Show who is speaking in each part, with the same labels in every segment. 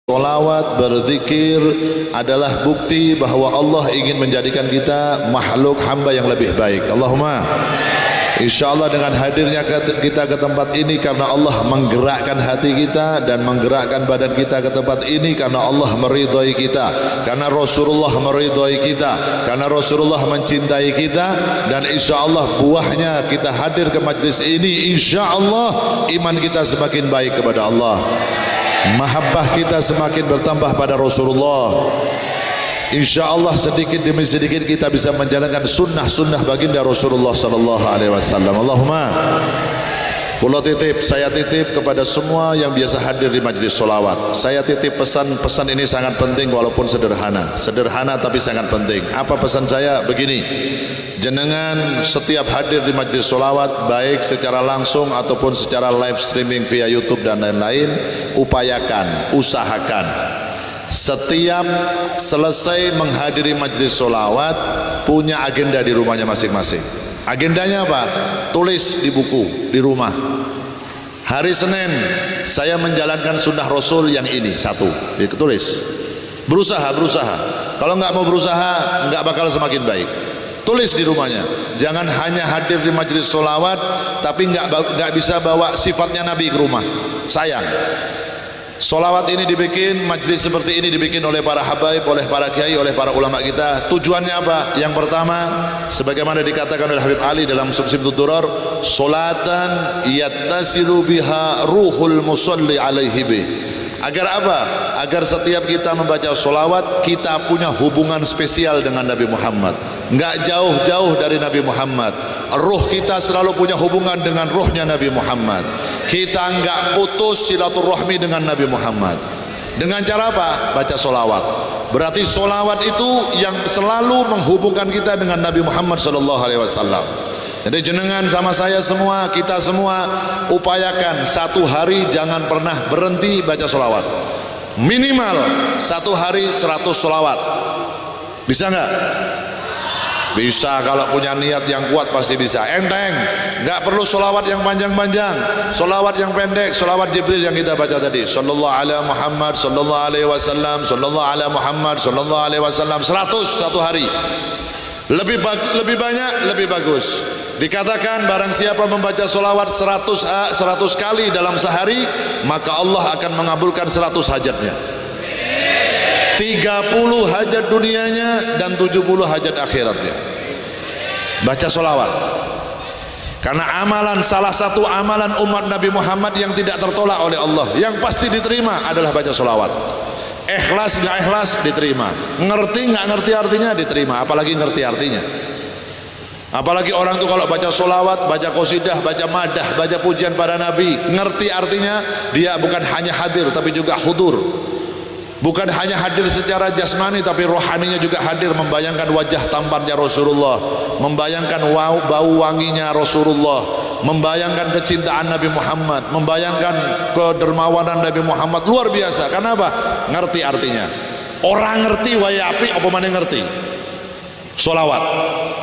Speaker 1: Salawat, berzikir adalah bukti bahwa Allah ingin menjadikan kita makhluk hamba yang lebih baik. Allahumma insyaallah dengan hadirnya kita ke tempat ini karena Allah menggerakkan hati kita dan menggerakkan badan kita ke tempat ini karena Allah meridhai kita, karena Rasulullah meridhai kita, karena Rasulullah mencintai kita, dan insyaallah buahnya kita hadir ke majlis ini, insyaallah iman kita semakin baik kepada Allah, mahabbah kita semakin bertambah pada Rasulullah. InsyaAllah sedikit demi sedikit kita bisa menjalankan sunnah-sunnah baginda Rasulullah sallallahu alaihi wasallam. Allahumma. Pulau titip, saya titip kepada semua yang biasa hadir di majlis solawat. Saya titip pesan ini sangat penting walaupun sederhana tapi sangat penting. Apa pesan saya? Begini, jenengan setiap hadir di majlis solawat, baik secara langsung ataupun secara live streaming via YouTube dan lain-lain, usahakan setiap selesai menghadiri majlis solawat punya agenda di rumahnya masing-masing. Agendanya apa? Tulis di buku di rumah. Hari Senin saya menjalankan sunnah Rasul yang ini, satu, ditulis. Berusaha. Kalau nggak mau berusaha nggak bakal semakin baik. Tulis di rumahnya. Jangan hanya hadir di majlis solawat tapi nggak bisa bawa sifatnya Nabi ke rumah. Sayang. Solawat ini dibikin, majlis seperti ini dibikin oleh para habaib, oleh para kiai, oleh para ulama kita. Tujuannya apa? Yang pertama, sebagaimana dikatakan oleh Habib Ali dalam Subsimtud Durar, solatan yattasilu biha ruhul musalli alaihi bih. Agar apa? Agar setiap kita membaca solawat kita punya hubungan spesial dengan Nabi Muhammad. Enggak jauh-jauh dari Nabi Muhammad. Ruh kita selalu punya hubungan dengan ruhnya Nabi Muhammad. Kita enggak putus silaturahmi dengan Nabi Muhammad. Dengan cara apa? Baca solawat. Berarti solawat itu yang selalu menghubungkan kita dengan Nabi Muhammad SAW. Jadi jenengan sama saya semua, kita semua upayakan satu hari jangan pernah berhenti baca solawat. Minimal satu hari 100 solawat. Bisa nggak? Bisa, kalau punya niat yang kuat pasti bisa. Enteng, nggak perlu solawat yang panjang-panjang, solawat yang pendek, solawat Jibril yang kita baca tadi. Sallallahu ala Muhammad, sallallahu alaihi wasallam, sallallahu ala Muhammad, sallallahu alaihi wasallam. 100 satu hari. Lebih banyak lebih bagus. Dikatakan barang siapa membaca solawat 100 kali dalam sehari, maka Allah akan mengabulkan 100 hajatnya. 30 hajat dunianya dan 70 hajat akhiratnya. Baca solawat. Karena salah satu amalan umat Nabi Muhammad yang tidak tertolak oleh Allah, yang pasti diterima adalah baca solawat. Ikhlas nggak ikhlas diterima, ngerti nggak ngerti artinya diterima, apalagi ngerti artinya. Apalagi orang tuh kalau baca solawat, baca qasidah, baca madah, baca pujian pada Nabi, ngerti artinya, dia bukan hanya hadir tapi juga hudur. Bukan hanya hadir secara jasmani tapi rohaninya juga hadir, membayangkan wajah tampannya Rasulullah, membayangkan bau wanginya Rasulullah, membayangkan kecintaan Nabi Muhammad, membayangkan kedermawanan Nabi Muhammad. Luar biasa. Karena apa? Ngerti artinya. Orang ngerti wayapi apa mana ngerti? Solawat.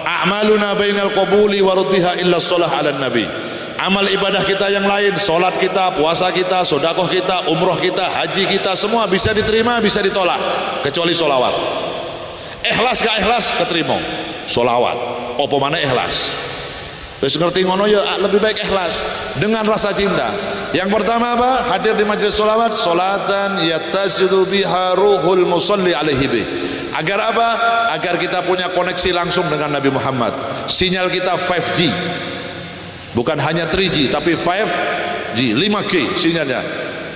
Speaker 1: A'maluna bainal qabuli wa ruddiha illa sholah ala nabi. Amal ibadah kita yang lain, solat kita, puasa kita, sodakoh kita, umroh kita, haji kita, semua bisa diterima, bisa ditolak, kecuali solawat. Ikhlas gak ikhlas keterima solawat. Apa mana ikhlas? Terus ngerti ngono ya lebih baik ikhlas dengan rasa cinta. Yang pertama apa? Hadir di majlis solawat, solatan yattasilu biha ruhul musalli alaihi bih. Agar apa? Agar kita punya koneksi langsung dengan Nabi Muhammad. Sinyal kita 5G. Bukan hanya 3G tapi 5G, 5G sinyalnya.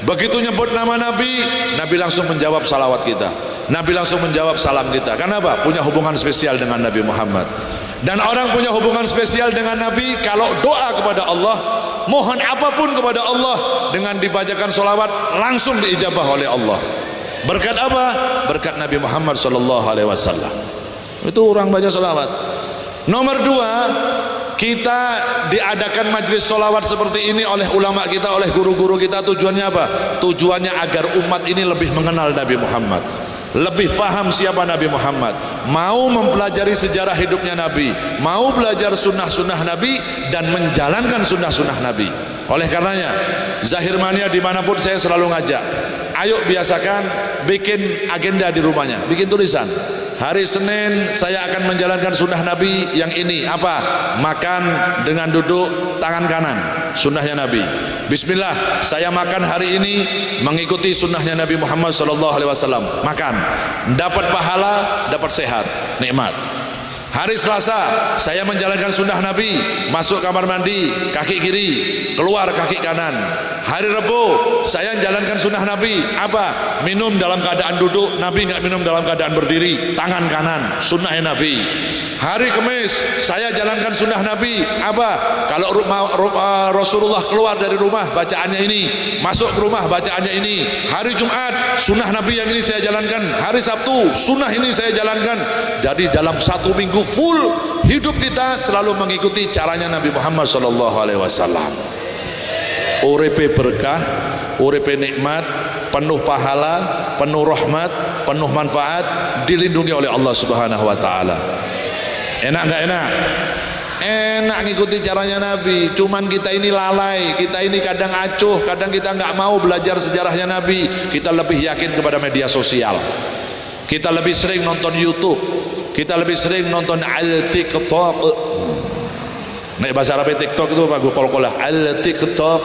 Speaker 1: Begitu nyebut nama Nabi, Nabi langsung menjawab salawat kita, Nabi langsung menjawab salam kita. Kenapa? Punya hubungan spesial dengan Nabi Muhammad. Dan orang punya hubungan spesial dengan Nabi, kalau doa kepada Allah, mohon apapun kepada Allah, dengan dibacakan solawat langsung diijabah oleh Allah. Berkat apa? Berkat Nabi Muhammad SAW. Itu orang baca solawat. Nomor 2, kita diadakan majlis solawat seperti ini oleh ulama kita, oleh guru-guru kita. Tujuannya apa? Tujuannya agar umat ini lebih mengenal Nabi Muhammad, lebih paham siapa Nabi Muhammad, mau mempelajari sejarah hidupnya Nabi, mau belajar sunnah-sunnah Nabi dan menjalankan sunnah-sunnah Nabi. Oleh karenanya Zahir Mania dimanapun saya selalu ngajak, ayo biasakan bikin agenda di rumahnya, bikin tulisan. Hari Senin saya akan menjalankan sunnah Nabi yang ini, apa? Makan dengan duduk tangan kanan, sunnahnya Nabi. Bismillah, saya makan hari ini mengikuti sunnahnya Nabi Muhammad SAW. Makan, dapat pahala, dapat sehat, nikmat. Hari Selasa saya menjalankan sunnah Nabi, masuk kamar mandi kaki kiri, keluar kaki kanan. Hari Rebo saya menjalankan sunnah Nabi, apa? Minum dalam keadaan duduk, Nabi nggak minum dalam keadaan berdiri, tangan kanan, sunnahnya Nabi. Hari Kamis saya jalankan sunnah Nabi, apa? Kalau Rasulullah keluar dari rumah bacaannya ini, masuk ke rumah bacaannya ini. Hari Jumat sunnah Nabi yang ini saya jalankan. Hari Sabtu sunnah ini saya jalankan. Jadi dalam satu minggu full hidup kita selalu mengikuti caranya Nabi Muhammad SAW. Uripe berkah, uripe nikmat, penuh pahala, penuh rahmat, penuh manfaat, dilindungi oleh Allah Subhanahu wa taala. Enak enggak enak? Enak ngikuti caranya Nabi. Cuman kita ini lalai, kita ini kadang acuh, kadang kita enggak mau belajar sejarahnya Nabi. Kita lebih yakin kepada media sosial. Kita lebih sering nonton YouTube. Kita lebih sering nonton al-TikTok. Nek bahasa Arab TikTok itu apa? Gue kol-kolah al-TikTok.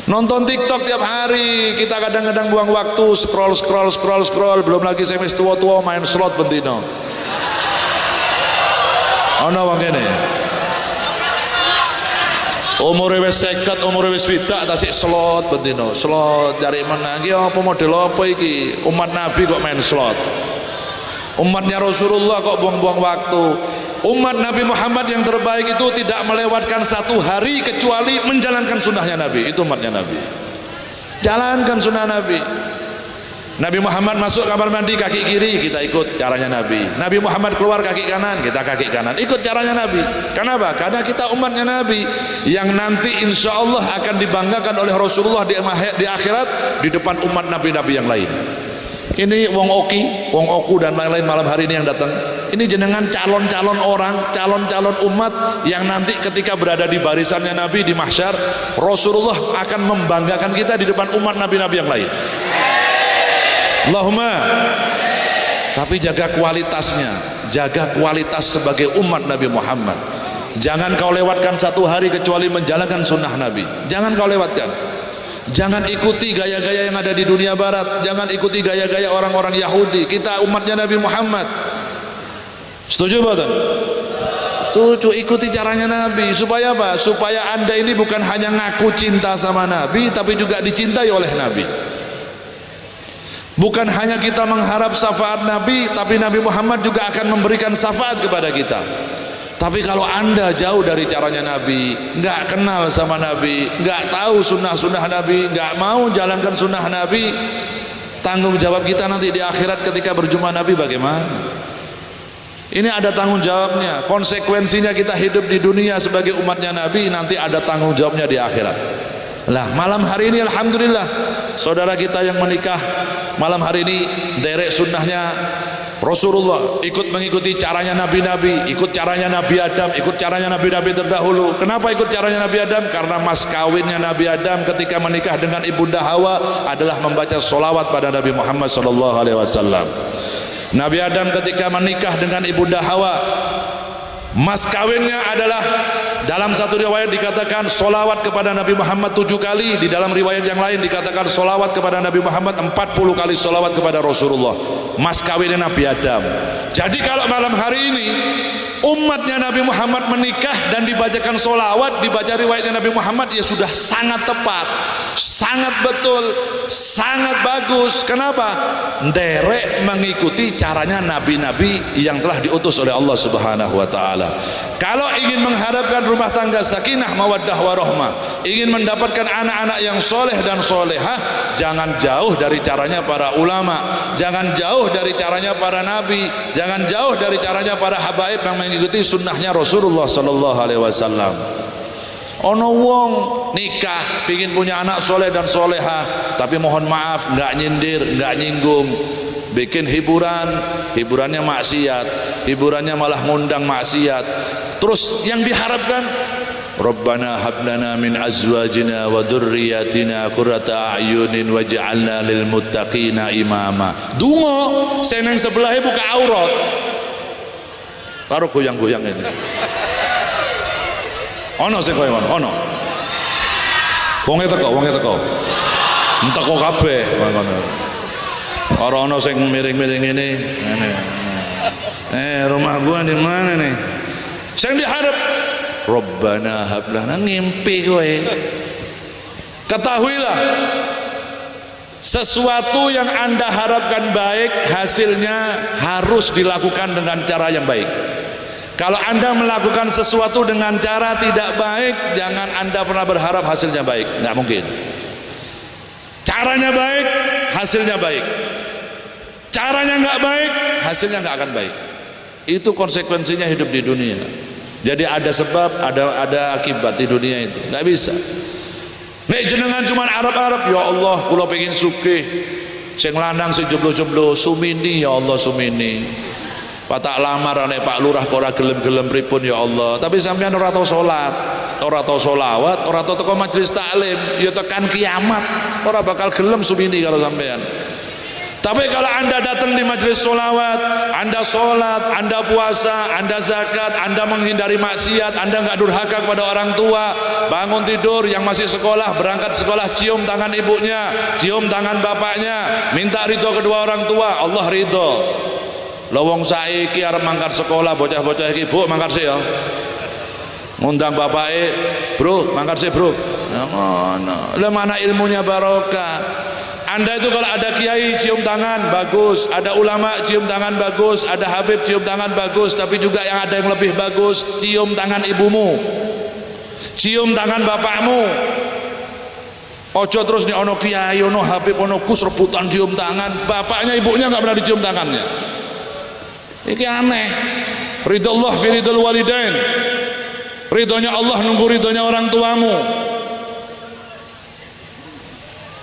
Speaker 1: Nonton TikTok tiap hari. Kita kadang-kadang buang waktu scroll. Belum lagi semes tua-tua main slot bentino. Ono wong kene. Umure wis 50, umure wis swidak tasik slot bentino. Slot cari menang iki apa model apa iki? Umat Nabi kok main slot. Umatnya Rasulullah kok buang-buang waktu. Umat Nabi Muhammad yang terbaik itu tidak melewatkan satu hari kecuali menjalankan sunnahnya Nabi. Itu umatnya Nabi. Jalankan sunnah Nabi. Nabi Muhammad masuk kamar mandi kaki kiri, kita ikut caranya Nabi. Nabi Muhammad keluar kaki kanan, kita kaki kanan, ikut caranya Nabi. Kenapa? Karena kita umatnya Nabi yang nanti insya Allah akan dibanggakan oleh Rasulullah di akhirat di depan umat Nabi-Nabi yang lain. Ini wong oku dan lain-lain malam hari ini yang datang. Ini jenengan calon-calon orang, calon-calon umat yang nanti ketika berada di barisannya Nabi di mahsyar, Rasulullah akan membanggakan kita di depan umat Nabi-Nabi yang lain. Allahumma. Tapi jaga kualitasnya, jaga kualitas sebagai umat Nabi Muhammad. Jangan kau lewatkan satu hari kecuali menjalankan sunnah Nabi. Jangan kau lewatkan. Jangan ikuti gaya-gaya yang ada di dunia barat. Jangan ikuti gaya-gaya orang-orang Yahudi. Kita umatnya Nabi Muhammad. Setuju betul? Setuju, ikuti caranya Nabi. Supaya apa? Supaya anda ini bukan hanya ngaku cinta sama Nabi, tapi juga dicintai oleh Nabi. Bukan hanya kita mengharap syafaat Nabi, tapi Nabi Muhammad juga akan memberikan syafaat kepada kita. Tapi kalau anda jauh dari caranya Nabi, nggak kenal sama Nabi, nggak tahu sunnah-sunnah Nabi, nggak mau jalankan sunnah Nabi, tanggung jawab kita nanti di akhirat ketika berjumpa Nabi bagaimana? Ini ada tanggung jawabnya. Konsekuensinya kita hidup di dunia sebagai umatnya Nabi, nanti ada tanggung jawabnya di akhirat. Lah malam hari ini alhamdulillah saudara kita yang menikah malam hari ini derek sunnahnya Rasulullah, ikut mengikuti caranya Nabi-Nabi, ikut caranya Nabi Adam, ikut caranya Nabi-Nabi terdahulu. Kenapa ikut caranya Nabi Adam? Karena mas kawinnya Nabi Adam ketika menikah dengan ibunda Hawa adalah membaca solawat pada Nabi Muhammad SAW. Nabi Adam ketika menikah dengan ibunda Hawa, mas kawinnya adalah dalam satu riwayat dikatakan solawat kepada Nabi Muhammad 7 kali, di dalam riwayat yang lain dikatakan solawat kepada Nabi Muhammad 40 kali solawat kepada Rasulullah. Mas kawinnya Nabi Adam. Jadi kalau malam hari ini umatnya Nabi Muhammad menikah dan dibacakan solawat, dibaca riwayatnya Nabi Muhammad, ya sudah sangat tepat, sangat betul, sangat bagus. Kenapa? Nderek mengikuti caranya nabi-nabi yang telah diutus oleh Allah Subhanahu wa taala. Kalau ingin mengharapkan rumah tangga sakinah mawaddah warahmah, ingin mendapatkan anak-anak yang soleh dan solehah, jangan jauh dari caranya para ulama, jangan jauh dari caranya para nabi, jangan jauh dari caranya para habaib yang mengikuti sunnahnya Rasulullah sallallahu alaihi wasallam. Ono wong nikah pingin punya anak soleh dan solehah, tapi mohon maaf nggak nyindir, nggak nyinggung, bikin hiburannya maksiat, hiburannya malah ngundang maksiat. Terus yang diharapkan Rabbana hab lana min azwajina wa dzurriyyatina qurrata a'yunin waj'alna lil muttaqina imama. Dungo sing nang sebelahe buka aurat. Karo goyang-goyang ini. Ono sing koyo ngono, ono. Wonge teko. Enteko kabeh ngono. Ora ono sing miring-miring ngene. Rumah gua di mana nih? Sing diharap Rabbana hab lana, ngimpi kowe. Ketahuilah sesuatu yang Anda harapkan baik hasilnya harus dilakukan dengan cara yang baik. Kalau Anda melakukan sesuatu dengan cara tidak baik, jangan Anda pernah berharap hasilnya baik, nggak mungkin. Caranya baik, hasilnya baik. Caranya nggak baik, hasilnya nggak akan baik. Itu konsekuensinya hidup di dunia. Jadi ada sebab, ada akibat di dunia itu. Nggak bisa. Nek jenengan cuma Arab-Arab, ya Allah, kula pengen sugih. Sing lanang sing jomblo-jomblo, sumini ya Allah, sumini. Patak lamar nek Pak Lurah kok ora gelem-gelem pripun ya Allah. Tapi sampean ora tau salat, ora tau selawat, ora tau teko majelis taklim, ya tekan kiamat ora bakal gelem sumini kalau sampean. Tapi kalau Anda datang di majelis solawat, Anda sholat, Anda puasa, Anda zakat, Anda menghindari maksiat, Anda nggak durhaka kepada orang tua, bangun tidur yang masih sekolah, berangkat sekolah, cium tangan ibunya, cium tangan bapaknya, minta ridho kedua orang tua, Allah ridho. Lawang saiki arep mangkat sekolah, bocah-bocah iki, Bu mangkat sih ya. Ngundang bapake, Bro, mangkat sih Bro. Nah, ngono. Lah mana ilmunya barokah. Anda itu kalau ada kiai cium tangan bagus, ada ulama cium tangan bagus, ada habib cium tangan bagus, tapi juga yang ada yang lebih bagus, cium tangan ibumu, cium tangan bapakmu. Ojo terus nih ono kiai, ono habib, ono kus rebutan cium tangan, bapaknya ibunya nggak pernah dicium tangannya. Ini aneh. Ridho Allah fi ridhol walidain. Ridhonya Allah nunggu ridhonya orang tuamu.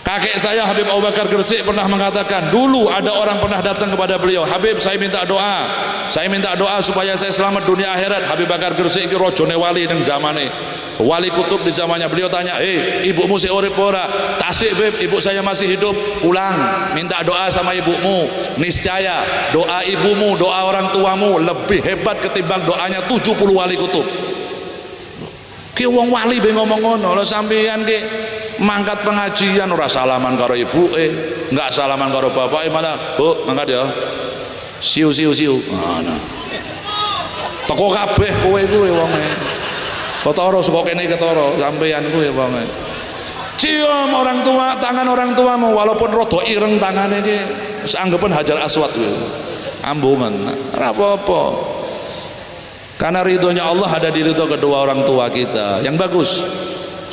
Speaker 1: Kakek saya Habib Abu Bakar Gresik pernah mengatakan, dulu ada orang pernah datang kepada beliau, Habib saya minta doa supaya saya selamat dunia akhirat. Habib Bakar Gresik iki rajane wali ning zamane, wali kutub di zamannya. Beliau tanya, ibumu si urip ora? Tasik Beb, ibu saya masih hidup. Pulang minta doa sama ibumu, niscaya doa ibumu, doa orang tuamu lebih hebat ketimbang doanya 70 wali kutub. Ki wong wali be ngomong ngono, lho sampeyan ki mangkat pengajian ora salaman karo ibuke, enggak salaman karo bapake, malah Bu mangkat ya. Siu ngono. Teko kabeh kowe kuwi wonge. Ketara saka kene ketara sampeyan kuwi wonge. Cium orang tua, tangan orang tuamu walaupun rada ireng tangane iki, anggapan Hajar Aswad kuwi. Ambungan, ora apa-apa. Karena ridhonya Allah ada di ridho kedua orang tua kita. Yang bagus.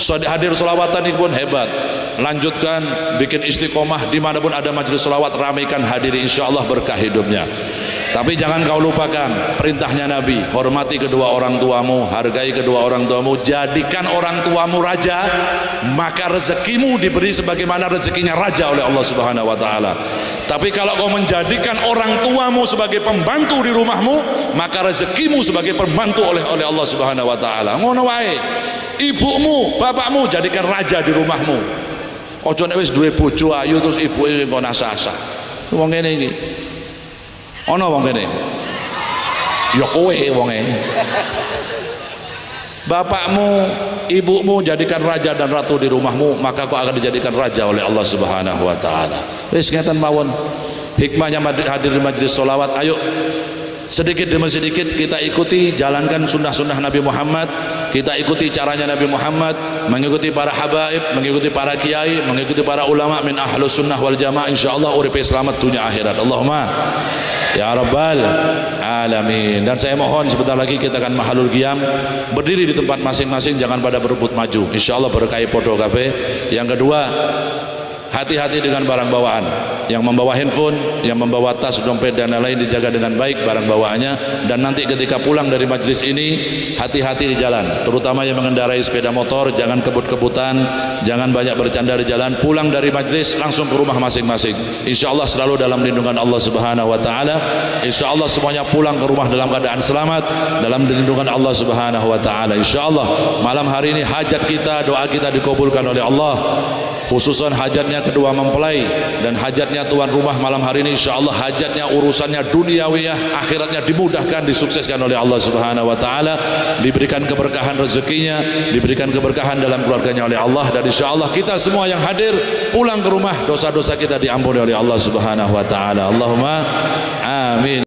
Speaker 1: Hadir sholawatan ini pun hebat. Lanjutkan, bikin istiqomah dimanapun ada majelis sholawat, ramaikan, hadiri, insya Allah berkah hidupnya. Tapi jangan kau lupakan perintahnya Nabi, hormati kedua orang tuamu, hargai kedua orang tuamu, jadikan orang tuamu raja, maka rezekimu diberi sebagaimana rezekinya raja oleh Allah Subhanahu wa taala. Tapi kalau kau menjadikan orang tuamu sebagai pembantu di rumahmu, maka rezekimu sebagai pembantu oleh Allah Subhanahu wa taala. Ngono wae. Ibumu, bapakmu jadikan raja di rumahmu. Ojo nek wis duwe bojo ayu terus ibuke engko nasasa. Wong ngene iki. Ana wong kene. Ya kowe wonge. Bapakmu, ibumu jadikan raja dan ratu di rumahmu, maka kau akan dijadikan raja oleh Allah Subhanahu wa taala. Wis ngeten mawon. Hikmahnya hadir di majelis sholawat. Ayo sedikit demi sedikit kita ikuti, jalankan sunnah-sunnah Nabi Muhammad, kita ikuti caranya Nabi Muhammad, mengikuti para habaib, mengikuti para kiai, mengikuti para ulama min ahlus sunnah wal jamaah, insyaallah uripe selamat dunia akhirat. Allahumma ya rabbal alamin. Dan saya mohon sebentar lagi kita akan mahalul qiyam, berdiri di tempat masing-masing, jangan pada berebut maju, insyaallah berkahi podo kabeh. Yang kedua, hati-hati dengan barang bawaan. Yang membawa handphone, yang membawa tas, dompet dan lain-lain dijaga dengan baik barang bawaannya. Dan nanti ketika pulang dari majlis ini, hati-hati di jalan, terutama yang mengendarai sepeda motor. Jangan kebut-kebutan, jangan banyak bercanda di jalan. Pulang dari majlis langsung ke rumah masing-masing. Insya Allah selalu dalam lindungan Allah Subhanahu wa Ta'ala. Insya Allah semuanya pulang ke rumah dalam keadaan selamat, dalam lindungan Allah Subhanahu wa Ta'ala. Insya Allah malam hari ini hajat kita, doa kita dikabulkan oleh Allah, khususan hajatnya kedua mempelai dan hajatnya tuan rumah malam hari ini. Insya Allah hajatnya, urusannya duniawiyah, akhiratnya dimudahkan, disukseskan oleh Allah Subhanahu wa Ta'ala, diberikan keberkahan rezekinya, diberikan keberkahan dalam keluarganya oleh Allah. Dan insya Allah kita semua yang hadir pulang ke rumah, dosa-dosa kita diampuni oleh Allah Subhanahu wa Ta'ala. Allahumma amin.